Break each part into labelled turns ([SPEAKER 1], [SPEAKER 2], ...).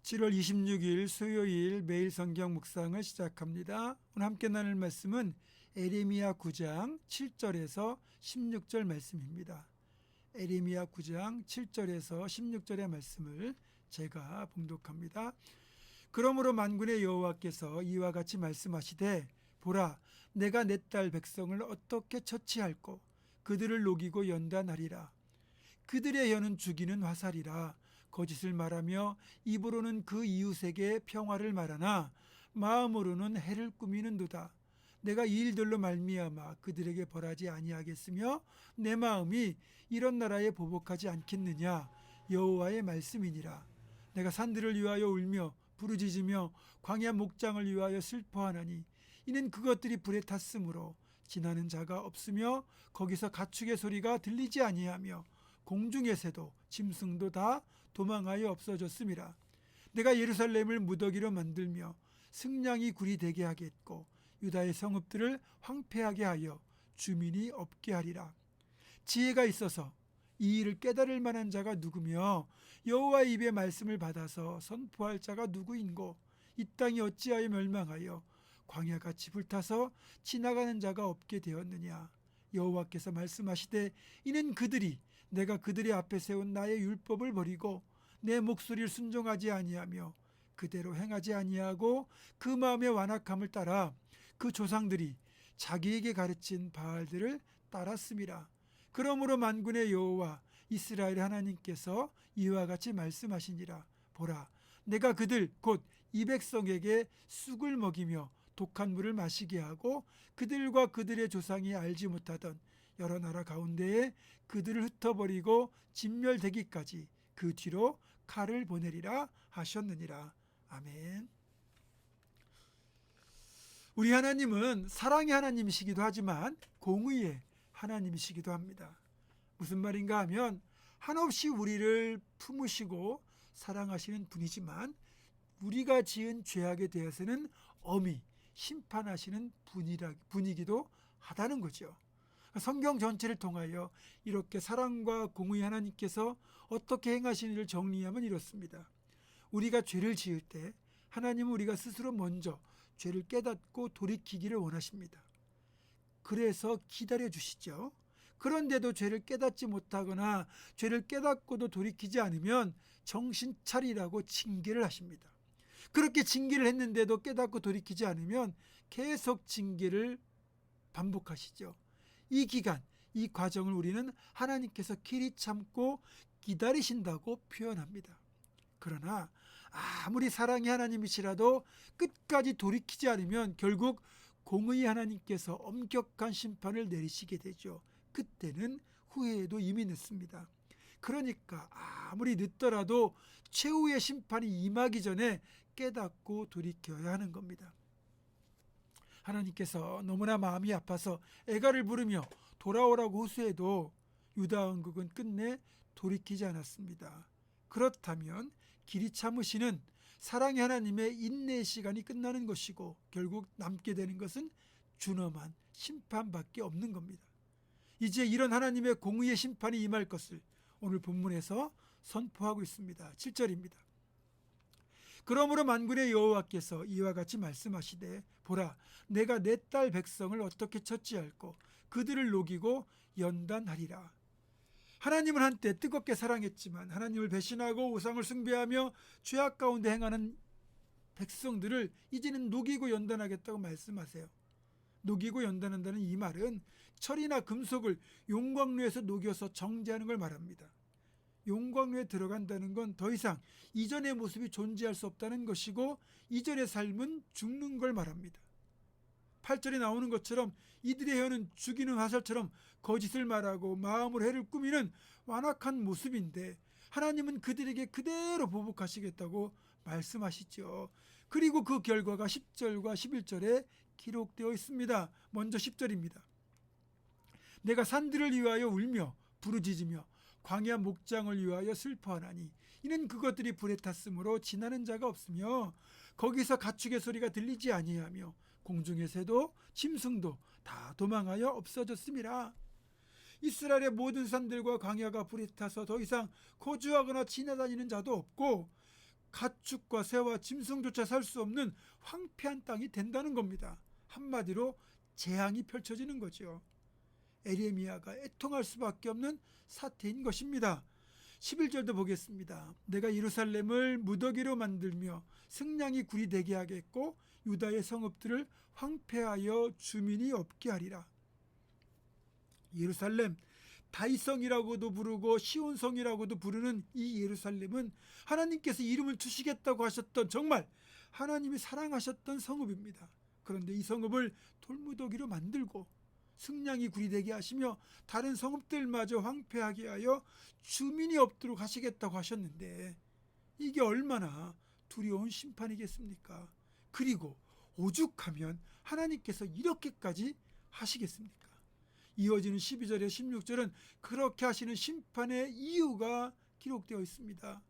[SPEAKER 1] 7월 26일 수요일 매일 성경 묵상을 시작합니다. 오늘 함께 나눌 말씀은 에레미야 9장 7절에서 16절 말씀입니다. 에레미야 9장 7절에서 16절의 말씀을 제가 봉독합니다. 그러므로 만군의 여호와께서 이와 같이 말씀하시되 보라, 내가 내 딸 백성을 어떻게 처치할꼬. 그들을 녹이고 연단하리라. 그들의 혀는 죽이는 화살이라. 거짓을 말하며 입으로는 그 이웃에게 평화를 말하나 마음으로는 해를 꾸미는도다. 내가 이 일들로 말미암아 그들에게 벌하지 아니하겠으며 내 마음이 이런 나라에 보복하지 않겠느냐. 여호와의 말씀이니라. 내가 산들을 위하여 울며 부르짖으며 광야 목장을 위하여 슬퍼하나니 이는 그것들이 불에 탔으므로 지나는 자가 없으며 거기서 가축의 소리가 들리지 아니하며 공중의 새도 짐승도 다 도망하여 없어졌음이라. 내가 예루살렘을 무더기로 만들며 승냥이 굴이 되게 하겠고 유다의 성읍들을 황폐하게 하여 주민이 없게 하리라. 지혜가 있어서 이 일을 깨달을 만한 자가 누구며 여호와의 입의 말씀을 받아서 선포할 자가 누구인고. 이 땅이 어찌하여 멸망하여 광야같이 불타서 지나가는 자가 없게 되었느냐. 여호와께서 말씀하시되 이는 그들이 내가 그들의 앞에 세운 나의 율법을 버리고 내 목소리를 순종하지 아니하며 그대로 행하지 아니하고 그 마음의 완악함을 따라 그 조상들이 자기에게 가르친 바알들을 따랐음이라. 그러므로 만군의 여호와 이스라엘 하나님께서 이와 같이 말씀하시니라. 보라, 내가 그들 곧 이 백성에게 쑥을 먹이며 독한 물을 마시게 하고 그들과 그들의 조상이 알지 못하던 여러 나라 가운데에 그들을 흩어버리고 진멸되기까지 그 뒤로 칼을 보내리라 하셨느니라. 아멘. 우리 하나님은 사랑의 하나님이시기도 하지만 공의의 하나님이시기도 합니다. 무슨 말인가 하면 한없이 우리를 품으시고 사랑하시는 분이지만 우리가 지은 죄악에 대해서는 엄히 심판하시는 분이기도 하다는 거죠. 성경 전체를 통하여 이렇게 사랑과 공의 하나님께서 어떻게 행하시는지를 정리하면 이렇습니다. 우리가 죄를 지을 때 하나님은 우리가 스스로 먼저 죄를 깨닫고 돌이키기를 원하십니다. 그래서 기다려 주시죠. 그런데도 죄를 깨닫지 못하거나 죄를 깨닫고도 돌이키지 않으면 정신 차리라고 징계를 하십니다. 그렇게 징계를 했는데도 깨닫고 돌이키지 않으면 계속 징계를 반복하시죠. 이 기간, 이 과정을 우리는 하나님께서 길이 참고 기다리신다고 표현합니다. 그러나 아무리 사랑의 하나님이시라도 끝까지 돌이키지 않으면 결국 공의의 하나님께서 엄격한 심판을 내리시게 되죠. 그때는 후회에도 이미 늦습니다. 그러니까 아무리 늦더라도 최후의 심판이 임하기 전에 깨닫고 돌이켜야 하는 겁니다. 하나님께서 너무나 마음이 아파서 애가를 부르며 돌아오라고 호소해도 유다 왕국은 끝내 돌이키지 않았습니다. 그렇다면 길이 참으시는 사랑의 하나님의 인내의 시간이 끝나는 것이고 결국 남게 되는 것은 준엄한 심판밖에 없는 겁니다. 이제 이런 하나님의 공의의 심판이 임할 것을 오늘 본문에서 선포하고 있습니다. 7절입니다. 그러므로 만군의 여호와께서 이와 같이 말씀하시되 보라, 내가 내 딸 백성을 어떻게 처치할꼬. 그들을 녹이고 연단하리라. 하나님은 한때 뜨겁게 사랑했지만 하나님을 배신하고 우상을 숭배하며 죄악 가운데 행하는 백성들을 이제는 녹이고 연단하겠다고 말씀하세요. 녹이고 연단한다는 이 말은 철이나 금속을 용광로에서 녹여서 정제하는 걸 말합니다. 용광로에 들어간다는 건 더 이상 이전의 모습이 존재할 수 없다는 것이고 이전의 삶은 죽는 걸 말합니다. 8절에 나오는 것처럼 이들의 혀는 죽이는 화살처럼 거짓을 말하고 마음으로 해를 꾸미는 완악한 모습인데 하나님은 그들에게 그대로 보복하시겠다고 말씀하시죠. 그리고 그 결과가 10절과 11절에 기록되어 있습니다. 먼저 10절입니다. 내가 산들을 위하여 울며 부르짖으며 광야 목장을 위하여 슬퍼하나니 이는 그것들이 불에 탔으므로 지나는 자가 없으며 거기서 가축의 소리가 들리지 아니하며 공중의 새도 짐승도 다 도망하여 없어졌음이라. 이스라엘의 모든 산들과 광야가 불에 타서 더 이상 거주하거나 지나다니는 자도 없고 가축과 새와 짐승조차 살 수 없는 황폐한 땅이 된다는 겁니다. 한마디로 재앙이 펼쳐지는 거죠. 에레미야가 애통할 수밖에 없는 사태인 것입니다. 11절도 보겠습니다. 내가 예루살렘을 무더기로 만들며 승냥이 굴이 되게 하겠고 유다의 성읍들을 황폐하여 주민이 없게 하리라. 예루살렘, 다윗성이라고도 부르고 시온성이라고도 부르는 이 예루살렘은 하나님께서 이름을 두시겠다고 하셨던 정말 하나님이 사랑하셨던 성읍입니다. 그런데 이 성읍을 돌무더기로 만들고 승냥이 굴이 되게 하시며 다른 성읍들마저 황폐하게 하여 주민이 없도록 하시겠다고 하셨는데 이게 얼마나 두려운 심판이겠습니까? 그리고 오죽하면 하나님께서 이렇게까지 하시겠습니까? 이어지는 12절에 16절은 그렇게 하시는 심판의 이유가 기록되어 있습니다.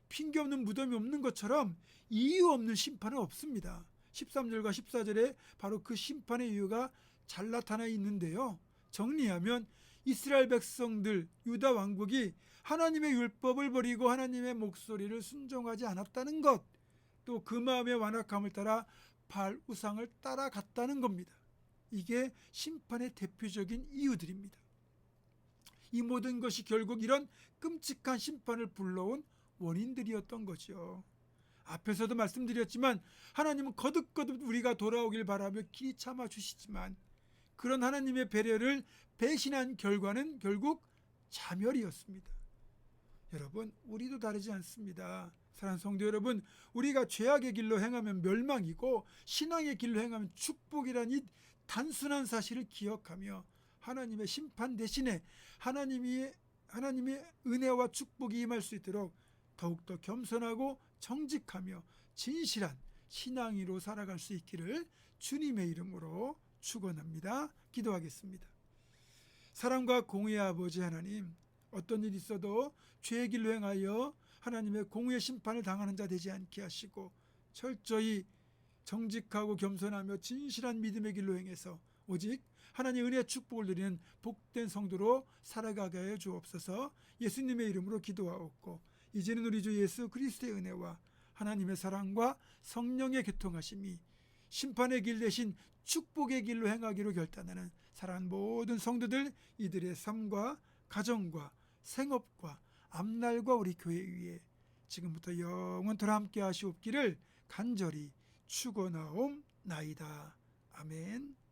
[SPEAKER 1] 핑계 없는 무덤이 없는 것처럼 이유 없는 심판은 없습니다. 13절과 14절에 바로 그 심판의 이유가 잘 나타나 있는데요. 정리하면 이스라엘 백성들, 유다 왕국이 하나님의 율법을 버리고 하나님의 목소리를 순종하지 않았다는 것, 또 그 마음의 완악함을 따라 바알 우상을 따라갔다는 겁니다. 이게 심판의 대표적인 이유들입니다. 이 모든 것이 결국 이런 끔찍한 심판을 불러온 원인들이었던 거죠. 앞에서도 말씀드렸지만 하나님은 거듭거듭 우리가 돌아오길 바라며 길이 참아 주시지만 그런 하나님의 배려를 배신한 결과는 결국 자멸이었습니다. 여러분, 우리도 다르지 않습니다. 사랑하는 성도 여러분, 우리가 죄악의 길로 행하면 멸망이고 신앙의 길로 행하면 축복이란 이 단순한 사실을 기억하며 하나님의 심판 대신에 하나님의 은혜와 축복이 임할 수 있도록 더욱더 겸손하고 정직하며 진실한 신앙으로 살아갈 수 있기를 주님의 이름으로 축원합니다. 기도하겠습니다. 사랑과 공의의 아버지 하나님, 어떤 일이 있어도 죄의 길로 행하여 하나님의 공의의 심판을 당하는 자 되지 않게 하시고 철저히 정직하고 겸손하며 진실한 믿음의 길로 행해서 오직 하나님의 은혜의 축복을 누리는 복된 성도로 살아가게 하여 주옵소서. 예수님의 이름으로 기도하옵고 이제는 우리 주 예수 그리스도의 은혜와 하나님의 사랑과 성령의 교통하심이 심판의 길 대신 축복의 길로 행하기로 결단하는 사랑하는 모든 성도들, 이들의 삶과 가정과 생업과 앞날과 우리 교회 위에 지금부터 영원토록 함께 하시옵기를 간절히 축원하옵나이다. 아멘.